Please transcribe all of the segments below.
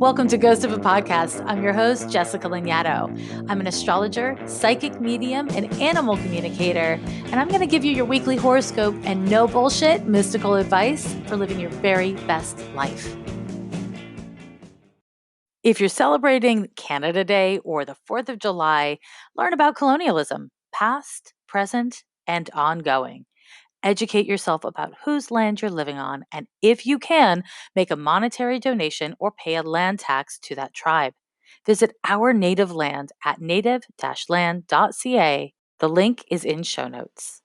Welcome to Ghost of a Podcast. I'm your host, Jessica Lanyadoo. I'm an astrologer, psychic medium, and animal communicator, and I'm going to give you your weekly horoscope and no bullshit mystical advice for living your very best life. If you're celebrating Canada Day or the 4th of July, learn about colonialism, past, present, and ongoing. Educate yourself about whose land you're living on, and if you can, make a monetary donation or pay a land tax to that tribe. Visit our native land at native-land.ca. The link is in show notes.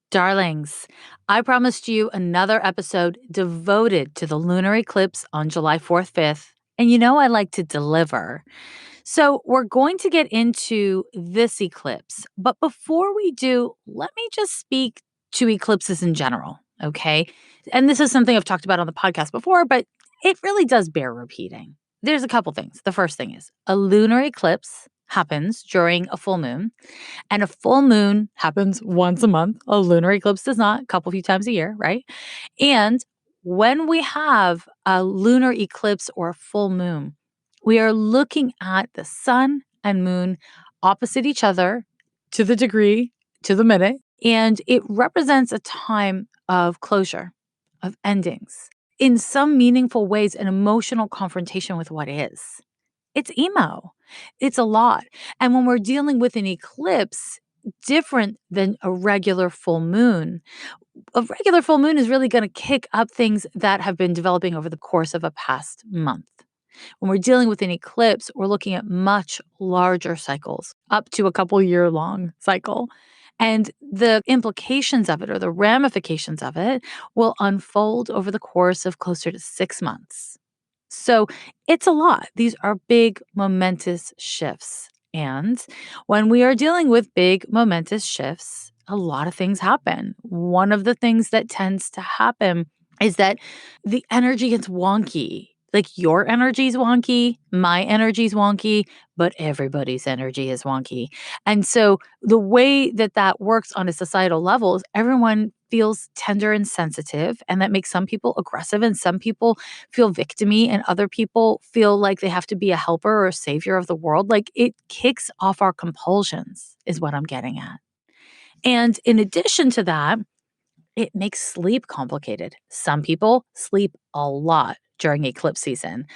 Darlings, I promised you another episode devoted to the lunar eclipse on July 4th, 5th, and you know I like to deliver. So we're going to get into this eclipse. But before we do, let me just speak to eclipses in general, okay? And this is something I've talked about on the podcast before, but it really does bear repeating. There's a couple things. The first thing is a lunar eclipse happens during a full moon, and a full moon happens once a month. A lunar eclipse does not, a couple few times a year, right? And when we have a lunar eclipse or a full moon, we are looking at the sun and moon opposite each other to the degree, to the minute, and it represents a time of closure, of endings, in some meaningful ways, an emotional confrontation with what is. It's emo. It's a lot. And when we're dealing with an eclipse, different than a regular full moon, a regular full moon is really going to kick up things that have been developing over the course of a past month. When we're dealing with an eclipse, we're looking at much larger cycles, up to a couple year long cycle. And the implications of it or the ramifications of it will unfold over the course of closer to 6 months. So it's a lot. These are big, momentous shifts. And when we are dealing with big, momentous shifts, a lot of things happen. One of the things that tends to happen is that the energy gets wonky. Like your energy is wonky, my energy is wonky, but everybody's energy is wonky. And so the way that that works on a societal level is everyone feels tender and sensitive, and that makes some people aggressive and some people feel victimy and other people feel like they have to be a helper or a savior of the world. Like it kicks off our compulsions is what I'm getting at. And in addition to that, it makes sleep complicated. Some people sleep a lot during eclipse season.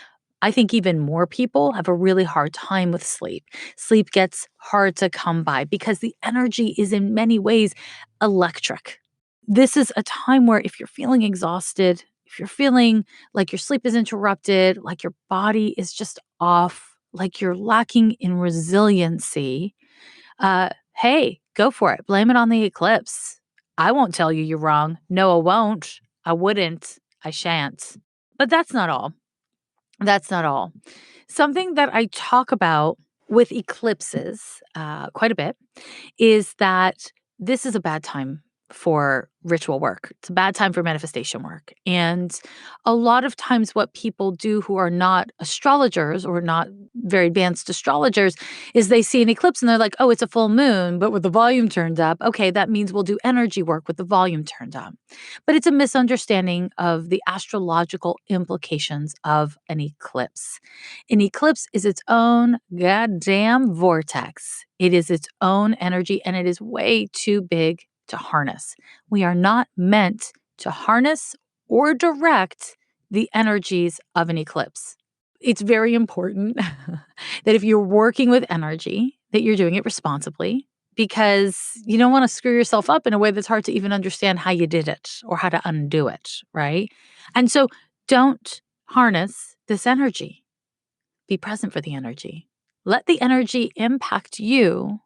I think even more people have a really hard time with sleep. Sleep gets hard to come by because the energy is in many ways electric. This is a time where if you're feeling exhausted, if you're feeling like your sleep is interrupted, like your body is just off, like you're lacking in resiliency, hey, go for it. Blame it on the eclipse. I won't tell you you're wrong. No, I won't. I wouldn't. I shan't. But that's not all. That's not all. Something that I talk about with eclipses quite a bit is that this is a bad time for ritual work. It's a bad time for manifestation work. And a lot of times what people do who are not astrologers or not very advanced astrologers is they see an eclipse and they're like, oh, it's a full moon, but with the volume turned up. Okay, that means we'll do energy work with the volume turned up. But it's a misunderstanding of the astrological implications of an eclipse. An eclipse is its own goddamn vortex. It is its own energy and it is way too big to harness. We are not meant to harness or direct the energies of an eclipse. It's very important that if you're working with energy, that you're doing it responsibly because you don't want to screw yourself up in a way that's hard to even understand how you did it or how to undo it, right? And so don't harness this energy. Be present for the energy. Let the energy impact you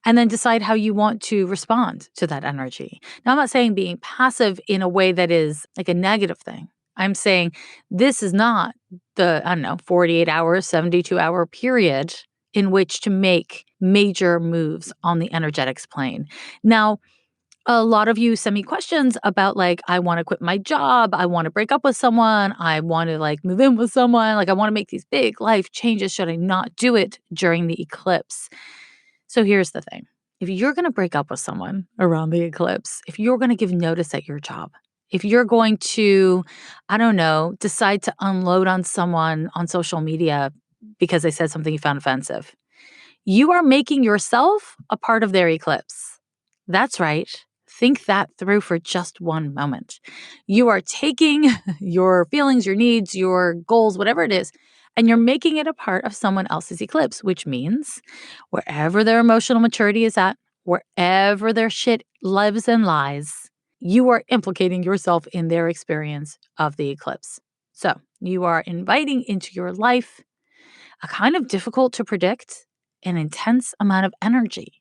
and then decide how you want to respond to that energy. Now, I'm not saying being passive in a way that is like a negative thing. I'm saying this is not the, 48 hours, 72-hour period in which to make major moves on the energetics plane. Now, a lot of you send me questions about like, I want to quit my job. I want to break up with someone. I want to like move in with someone. Like I want to make these big life changes. Should I not do it during the eclipse? So here's the thing. If you're going to break up with someone around the eclipse, if you're going to give notice at your job, If you're going to, I don't know, decide to unload on someone on social media because they said something you found offensive, you are making yourself a part of their eclipse. That's right. Think that through for just one moment. You are taking your feelings, your needs, your goals, whatever it is, and you're making it a part of someone else's eclipse, which means wherever their emotional maturity is at, wherever their shit lives and lies, you are implicating yourself in their experience of the eclipse. So you are inviting into your life a kind of difficult to predict and intense amount of energy.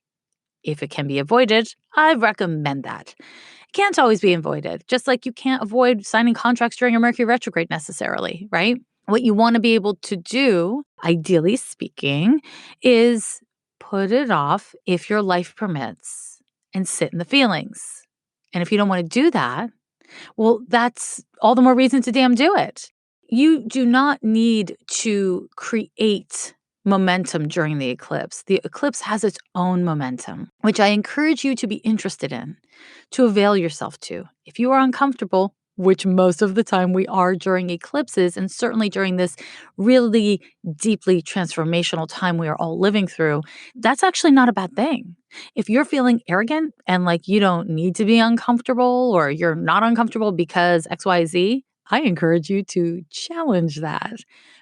If it can be avoided, I recommend that. It can't always be avoided, just like you can't avoid signing contracts during a Mercury retrograde necessarily, right? What you want to be able to do, ideally speaking, is put it off if your life permits and sit in the feelings. And if you don't want to do that, well, that's all the more reason to damn do it. You do not need to create momentum during the eclipse. The eclipse has its own momentum, which I encourage you to be interested in, to avail yourself to. If you are uncomfortable, which most of the time we are during eclipses, and certainly during this really deeply transformational time we are all living through, that's actually not a bad thing. If you're feeling arrogant and like you don't need to be uncomfortable or you're not uncomfortable because XYZ, I encourage you to challenge that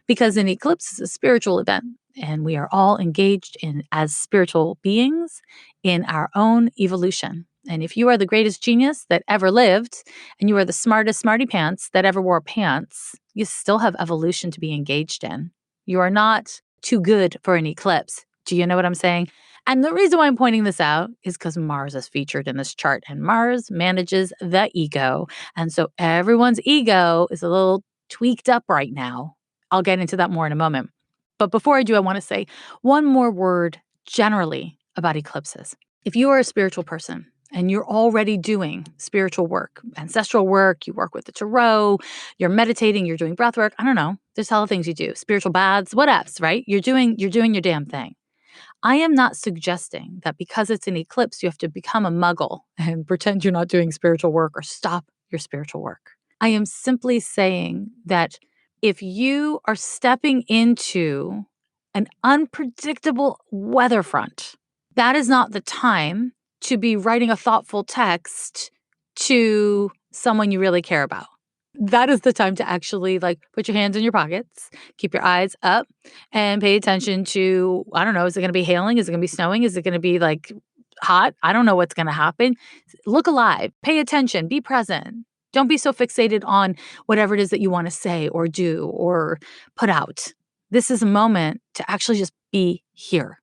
because an eclipse is a spiritual event and we are all engaged in as spiritual beings in our own evolution. And if you are the greatest genius that ever lived and you are the smartest smarty pants that ever wore pants, you still have evolution to be engaged in. You are not too good for an eclipse. Do you know what I'm saying? And the reason why I'm pointing this out is because Mars is featured in this chart, and Mars manages the ego. And so everyone's ego is a little tweaked up right now. I'll get into that more in a moment. But before I do, I want to say one more word generally about eclipses. If you are a spiritual person and you're already doing spiritual work, ancestral work, you work with the tarot, you're meditating, you're doing breath work, I don't know, there's hella things you do, spiritual baths, whatevs, right? You're doing your damn thing. I am not suggesting that because it's an eclipse, you have to become a muggle and pretend you're not doing spiritual work or stop your spiritual work. I am simply saying that if you are stepping into an unpredictable weather front, that is not the time to be writing a thoughtful text to someone you really care about. That is the time to actually like put your hands in your pockets, keep your eyes up, and pay attention to, I don't know, is it going to be hailing? Is it going to be snowing? Is it going to be like hot? I don't know what's going to happen. Look alive, pay attention, be present. Don't be so fixated on whatever it is that you want to say or do or put out. This is a moment to actually just be here.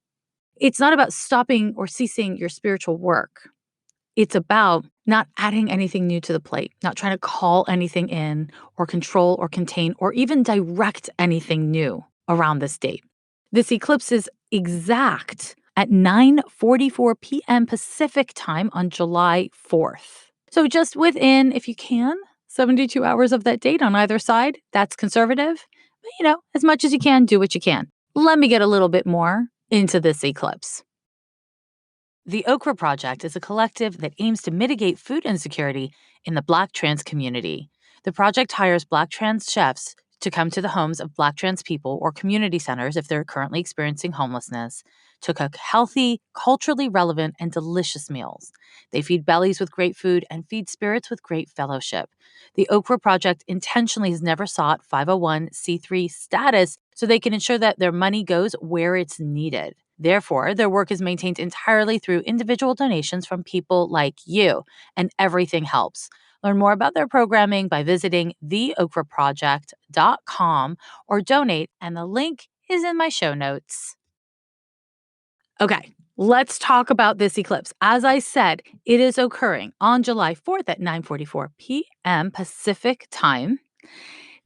It's not about stopping or ceasing your spiritual work. It's about not adding anything new to the plate, not trying to call anything in or control or contain or even direct anything new around this date. This eclipse is exact at 9:44 p.m. Pacific time on July 4th. So just within, if you can, 72 hours of that date on either side. That's conservative. But, as much as you can, do what you can. Let me get a little bit more into this eclipse. The Okra Project is a collective that aims to mitigate food insecurity in the Black trans community. The project hires Black trans chefs to come to the homes of Black trans people or community centers if they're currently experiencing homelessness to cook healthy, culturally relevant, and delicious meals. They feed bellies with great food and feed spirits with great fellowship. The Okra Project intentionally has never sought 501c3 status so they can ensure that their money goes where it's needed. Therefore, their work is maintained entirely through individual donations from people like you, and everything helps. Learn more about their programming by visiting theokraproject.com or donate, and the link is in my show notes. Okay, let's talk about this eclipse. As I said, it is occurring on July 4th at 9:44 p.m. Pacific time.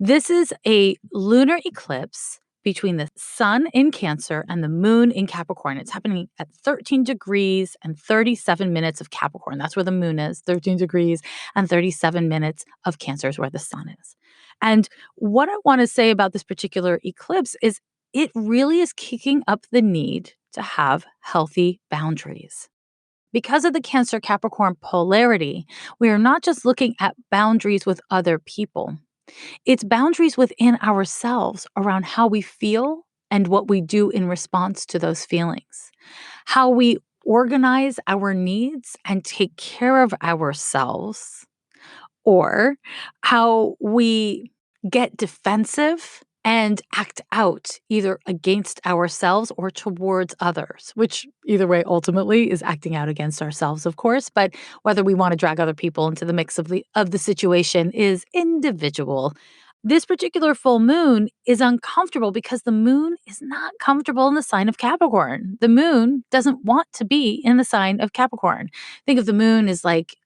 This is a lunar eclipse between the sun in Cancer and the moon in Capricorn. It's happening at 13 degrees and 37 minutes of Capricorn. That's where the moon is, 13 degrees and 37 minutes of Cancer is where the sun is. And what I want to say about this particular eclipse is it really is kicking up the need to have healthy boundaries. Because of the Cancer Capricorn polarity, we are not just looking at boundaries with other people. It's boundaries within ourselves around how we feel and what we do in response to those feelings. How we organize our needs and take care of ourselves, or how we get defensive and act out either against ourselves or towards others, which either way ultimately is acting out against ourselves, of course, but whether we want to drag other people into the mix of the situation is individual. This particular full moon is uncomfortable because the moon is not comfortable in the sign of Capricorn. The moon doesn't want to be in the sign of Capricorn. Think of the moon as like,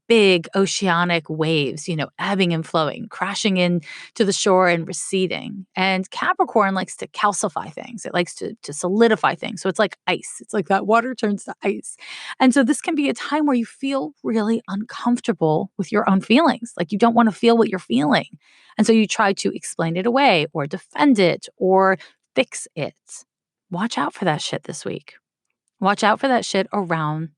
big oceanic waves, ebbing and flowing, crashing in to the shore and receding. And Capricorn likes to calcify things. It likes to solidify things. So it's like ice. It's like that water turns to ice. And so this can be a time where you feel really uncomfortable with your own feelings. Like you don't want to feel what you're feeling. And so you try to explain it away or defend it or fix it. Watch out for that shit this week. Watch out for that shit around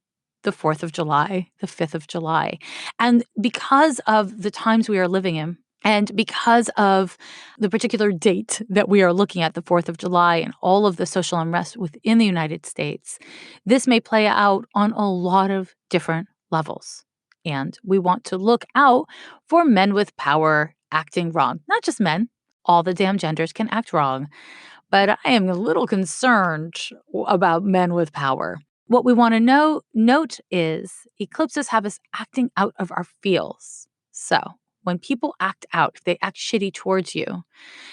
the 4th of July, the 5th of July. And because of the times we are living in, and because of the particular date that we are looking at, the 4th of July, and all of the social unrest within the United States, this may play out on a lot of different levels. And we want to look out for men with power acting wrong. Not just men, all the damn genders can act wrong. But I am a little concerned about men with power. What we want to note is eclipses have us acting out of our feels. So when people act out, if they act shitty towards you,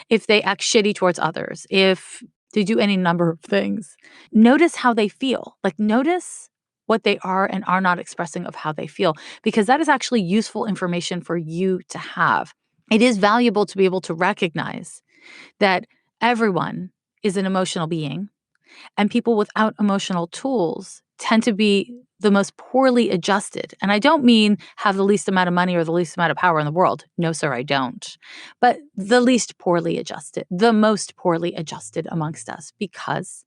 if they act shitty towards others, if they do any number of things, notice how they feel. Like notice what they are and are not expressing of how they feel, because that is actually useful information for you to have. It is valuable to be able to recognize that everyone is an emotional being, and people without emotional tools tend to be the most poorly adjusted. And I don't mean have the least amount of money or the least amount of power in the world. No, sir, I don't. But the least poorly adjusted, the most poorly adjusted amongst us, because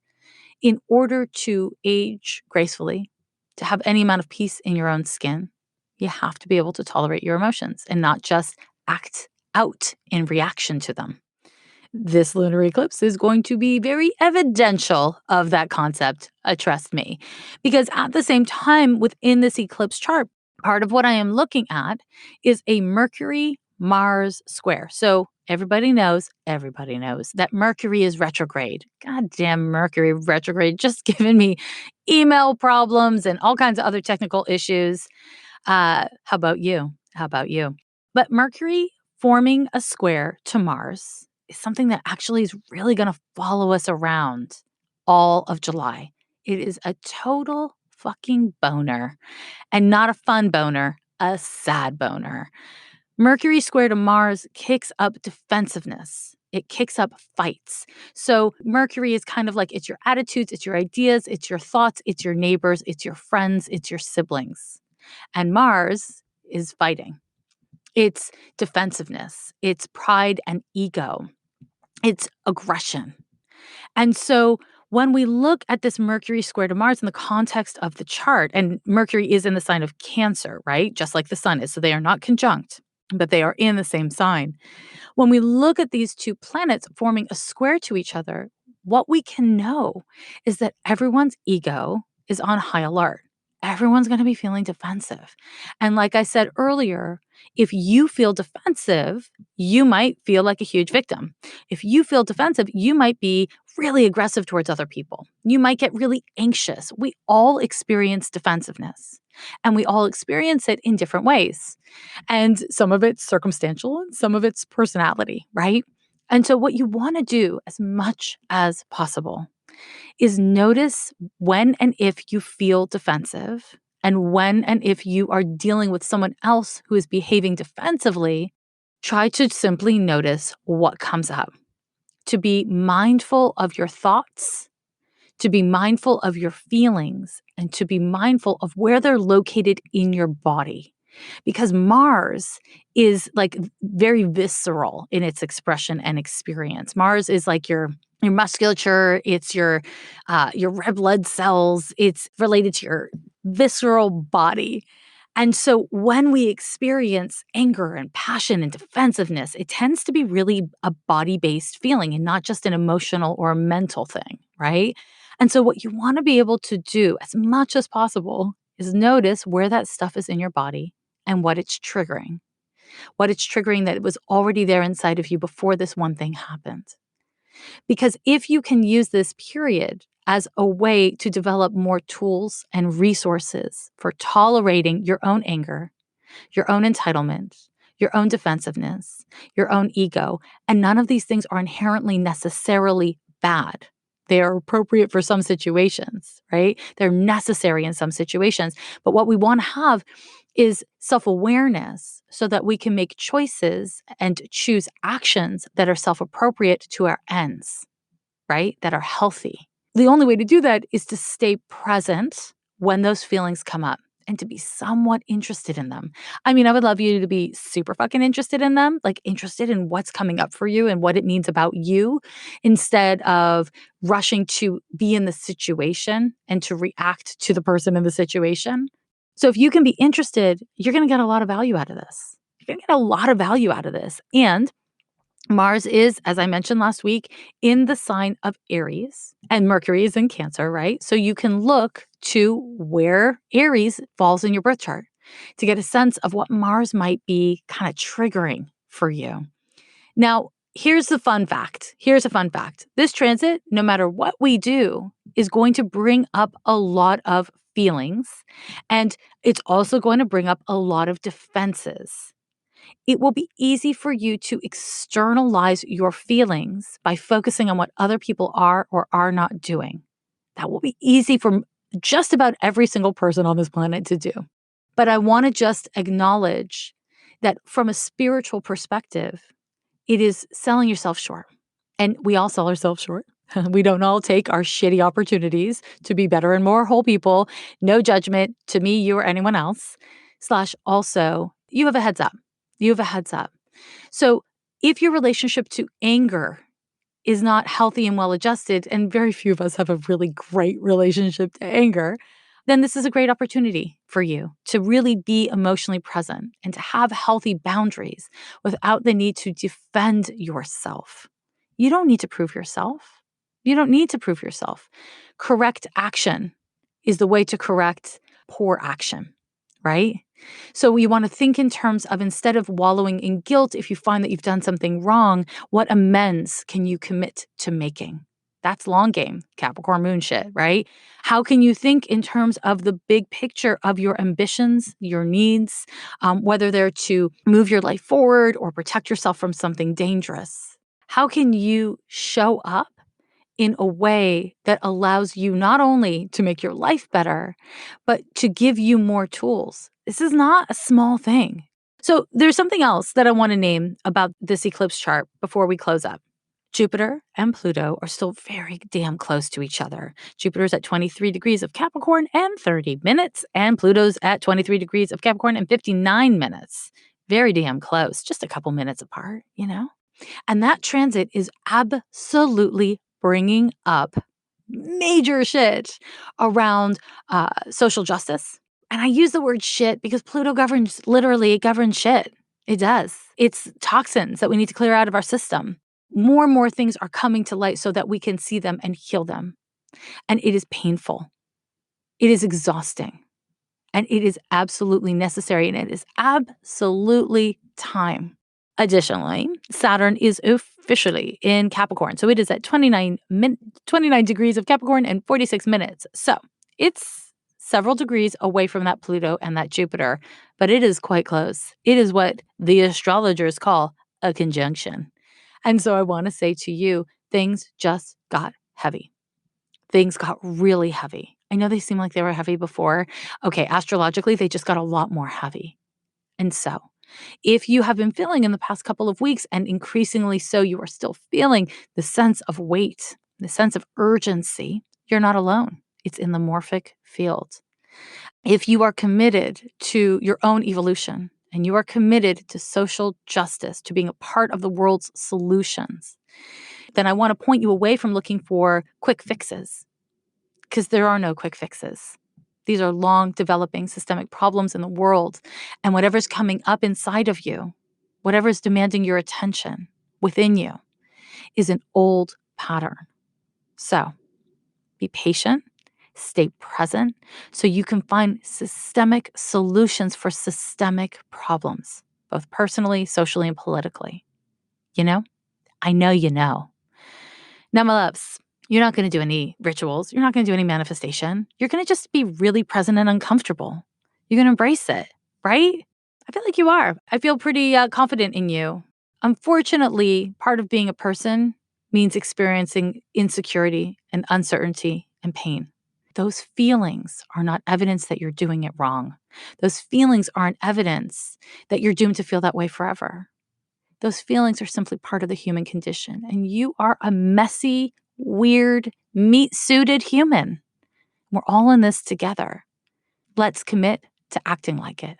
in order to age gracefully, to have any amount of peace in your own skin, you have to be able to tolerate your emotions and not just act out in reaction to them. This lunar eclipse is going to be very evidential of that concept, trust me. Because at the same time, within this eclipse chart, part of what I am looking at is a Mercury-Mars square. So everybody knows that Mercury is retrograde. Goddamn Mercury retrograde, just giving me email problems and all kinds of other technical issues. How about you? But Mercury forming a square to Mars is something that actually is really going to follow us around all of July. It is a total fucking boner, and not a fun boner, a sad boner. Mercury square to Mars kicks up defensiveness. It kicks up fights. So Mercury is kind of like it's your attitudes, it's your ideas, it's your thoughts, it's your neighbors, it's your friends, it's your siblings. And Mars is fighting. It's defensiveness. It's pride and ego. It's aggression. And so when we look at this Mercury square to Mars in the context of the chart, and Mercury is in the sign of Cancer, right? Just like the sun is. So they are not conjunct, but they are in the same sign. When we look at these two planets forming a square to each other, what we can know is that everyone's ego is on high alert. Everyone's going to be feeling defensive. And like I said earlier, if you feel defensive, you might feel like a huge victim. If you feel defensive, you might be really aggressive towards other people. You might get really anxious. We all experience defensiveness, and we all experience it in different ways. And some of it's circumstantial and some of it's personality, right? And so what you want to do as much as possible is notice when and if you feel defensive, and when and if you are dealing with someone else who is behaving defensively. Try to simply notice what comes up, to be mindful of your thoughts, to be mindful of your feelings, and to be mindful of where they're located in your body. Because Mars is like very visceral in its expression and experience. Mars is like your musculature, it's your red blood cells, it's related to your visceral body. And so when we experience anger and passion and defensiveness, it tends to be really a body-based feeling and not just an emotional or a mental thing, right? And so what you want to be able to do as much as possible is notice where that stuff is in your body and what it's triggering. What it's triggering that it was already there inside of you before this one thing happened. Because if you can use this period as a way to develop more tools and resources for tolerating your own anger, your own entitlement, your own defensiveness, your own ego, and none of these things are inherently necessarily bad. They are appropriate for some situations, right? They're necessary in some situations. But what we want to have is self-awareness so that we can make choices and choose actions that are self-appropriate to our ends, right? That are healthy. The only way to do that is to stay present when those feelings come up and to be somewhat interested in them. I mean, I would love you to be super fucking interested in them, like interested in what's coming up for you and what it means about you, instead of rushing to be in the situation and to react to the person in the situation. So if you can be interested, you're going to get a lot of value out of this. You're going to get a lot of value out of this. And Mars is, as I mentioned last week, in the sign of Aries, and Mercury is in Cancer, right? So you can look to where Aries falls in your birth chart to get a sense of what Mars might be kind of triggering for you. Now, here's the fun fact. Here's a fun fact. This transit, no matter what we do, is going to bring up a lot of feelings, and it's also going to bring up a lot of defenses. It will be easy for you to externalize your feelings by focusing on what other people are or are not doing. That will be easy for just about every single person on this planet to do. But I want to just acknowledge that from a spiritual perspective, it is selling yourself short. And we all sell ourselves short. We don't all take our shitty opportunities to be better and more whole people. No judgment to me, you, or anyone else. Slash, also, you have a heads up. You have a heads up. So if your relationship to anger is not healthy and well adjusted, and very few of us have a really great relationship to anger, then this is a great opportunity for you to really be emotionally present and to have healthy boundaries without the need to defend yourself. You don't need to prove yourself. You don't need to prove yourself. Correct action is the way to correct poor action, right? So you want to think in terms of, instead of wallowing in guilt, if you find that you've done something wrong, what amends can you commit to making? That's long game, Capricorn moon shit, right? How can you think in terms of the big picture of your ambitions, your needs, whether they're to move your life forward or protect yourself from something dangerous? How can you show up in a way that allows you not only to make your life better, but to give you more tools? This is not a small thing. So there's something else that I want to name about this eclipse chart before we close up. Jupiter and Pluto are still very damn close to each other. Jupiter's at 23 degrees of Capricorn and 30 minutes, and Pluto's at 23 degrees of Capricorn and 59 minutes. Very damn close, just a couple minutes apart, you know? And that transit is absolutely bringing up major shit around social justice. And I use the word shit because Pluto governs, literally, it governs shit. It does. It's toxins that we need to clear out of our system. More and more things are coming to light so that we can see them and heal them. And it is painful. It is exhausting. And it is absolutely necessary. And it is absolutely time. Additionally, Saturn is officially in Capricorn. So it is at 29 degrees of Capricorn and 46 minutes. So it's several degrees away from that Pluto and that Jupiter, but it is quite close. It is what the astrologers call a conjunction. And so I want to say to you, things just got heavy. Things got really heavy. I know they seem like they were heavy before. Okay, astrologically, they just got a lot more heavy. And so if you have been feeling in the past couple of weeks, and increasingly so, you are still feeling the sense of weight, the sense of urgency, you're not alone. It's in the morphic field. If you are committed to your own evolution and you are committed to social justice, to being a part of the world's solutions, then I want to point you away from looking for quick fixes, because there are no quick fixes. These are long developing systemic problems in the world. And whatever's coming up inside of you, whatever's demanding your attention within you, is an old pattern. So be patient, stay present, so you can find systemic solutions for systemic problems, both personally, socially, and politically. You know? I know you know. Now, my loves, you're not going to do any rituals. You're not going to do any manifestation. You're going to just be really present and uncomfortable. You're going to embrace it, right? I feel like you are. I feel pretty confident in you. Unfortunately, part of being a person means experiencing insecurity and uncertainty and pain. Those feelings are not evidence that you're doing it wrong. Those feelings aren't evidence that you're doomed to feel that way forever. Those feelings are simply part of the human condition. And you are a messy, weird, meat-suited human. We're all in this together. Let's commit to acting like it.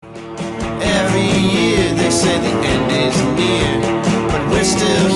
Every year they say the end is near, but we're still